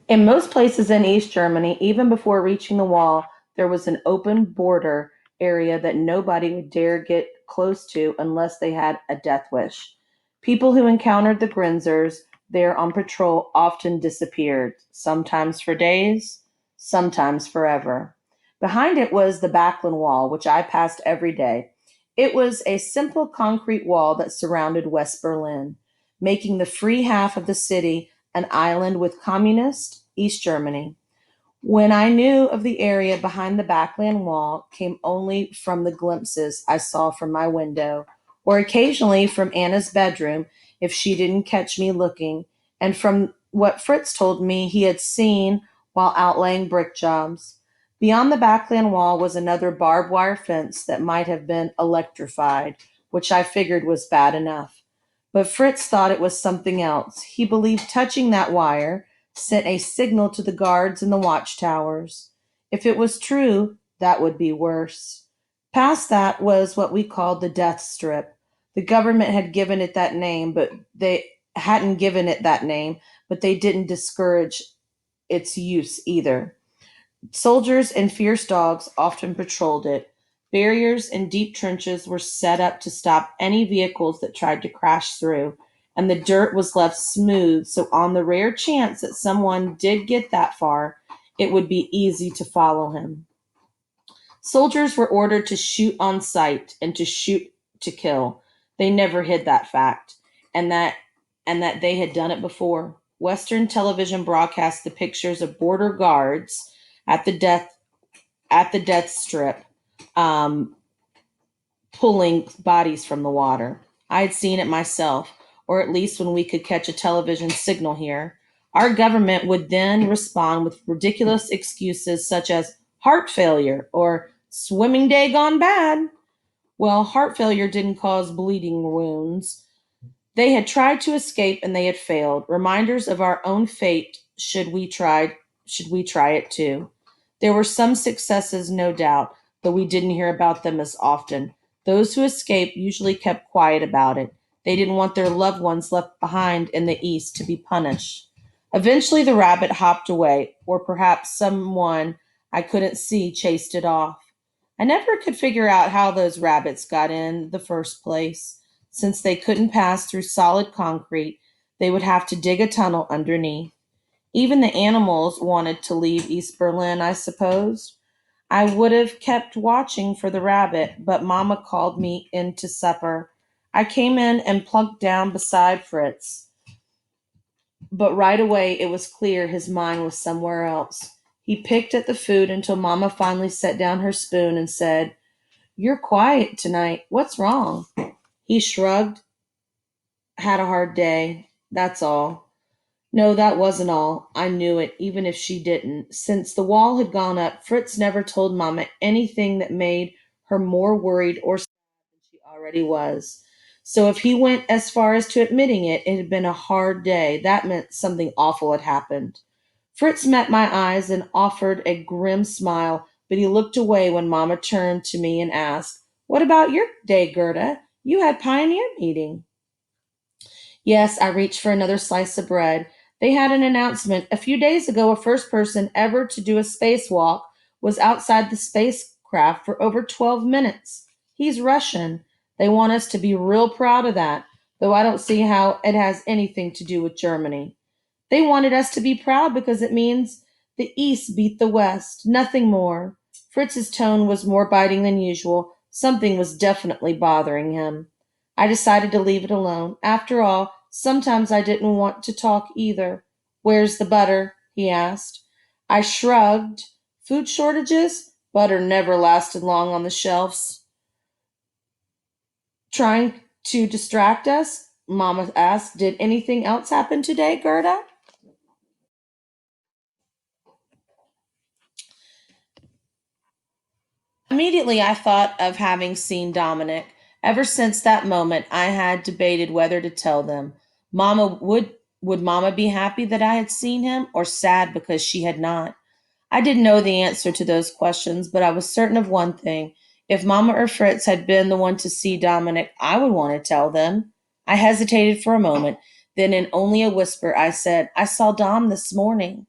In most places in East Germany, even before reaching the wall, there was an open border area that nobody would dare get close to unless they had a death wish. People who encountered the Grinzers there on patrol often disappeared, sometimes for days, sometimes forever. Behind it was the Backlund Wall, which I passed every day. It was a simple concrete wall that surrounded West Berlin, making the free half of the city an island with communist East Germany. When I knew of the area behind the Backland Wall came only from the glimpses I saw from my window, or occasionally from Anna's bedroom if she didn't catch me looking, and from what Fritz told me he had seen while outlaying brick jobs. Beyond the Backland Wall was another barbed wire fence that might have been electrified, which I figured was bad enough. But Fritz thought it was something else. He believed touching that wire sent a signal to the guards in the watchtowers. If it was true, that would be worse. Past that was what we called the death strip. The government had given it that name, but they hadn't given it that name, but they didn't discourage its use either. Soldiers and fierce dogs often patrolled it. Barriers and deep trenches were set up to stop any vehicles that tried to crash through, and the dirt was left smooth so, on the rare chance that someone did get that far, it would be easy to follow him. Soldiers were ordered to shoot on sight and to shoot to kill. They never hid that fact, and that they had done it before. Western television broadcast the pictures of border guards at the death strip, um, pulling bodies from the water. I had seen it myself, or at least when we could catch a television signal here. Our government would then respond with ridiculous excuses such as heart failure or swimming day gone bad. Well, heart failure didn't cause bleeding wounds. They had tried to escape and they had failed. Reminders of our own fate should we try it too. There were some successes, no doubt, but we didn't hear about them as often. Those who escaped usually kept quiet about it. They didn't want their loved ones left behind in the East to be punished. Eventually, the rabbit hopped away, or perhaps someone I couldn't see chased it off. I never could figure out how those rabbits got in the first place. Since they couldn't pass through solid concrete, they would have to dig a tunnel underneath. Even the animals wanted to leave East Berlin, I suppose. I would have kept watching for the rabbit, but Mama called me in to supper. I came in and plunked down beside Fritz, but right away it was clear his mind was somewhere else. He picked at the food until Mama finally set down her spoon and said, "You're quiet tonight. What's wrong?" He shrugged. "Had a hard day. That's all." No, that wasn't all. I knew it, even if she didn't. Since the wall had gone up, Fritz never told Mama anything that made her more worried or sad than she already was. So if he went as far as to admitting it had been a hard day. That meant something awful had happened. Fritz met my eyes and offered a grim smile, but he looked away when Mama turned to me and asked, "What about your day, Gerda? You had pioneer meeting." Yes, I reached for another slice of bread. They had an announcement. A few days ago, a first person ever to do a spacewalk was outside the spacecraft for over 12 minutes. He's Russian. They want us to be real proud of that, though I don't see how it has anything to do with Germany. They wanted us to be proud because it means the East beat the West, nothing more. Fritz's tone was more biting than usual. Something was definitely bothering him. I decided to leave it alone. After all, sometimes I didn't want to talk either. "Where's the butter?" he asked. I shrugged. "Food shortages? Butter never lasted long on the shelves." "Trying to distract us?" Mama asked. "Did anything else happen today, Gerda?" Immediately, I thought of having seen Dominic. Ever since that moment, I had debated whether to tell them. Mama would Mama be happy that I had seen him, or sad because she had not? I didn't know the answer to those questions, but I was certain of one thing. If Mama or Fritz had been the one to see Dominic, I would want to tell them. I hesitated for a moment. Then, in only a whisper, I said, "I saw Dom this morning."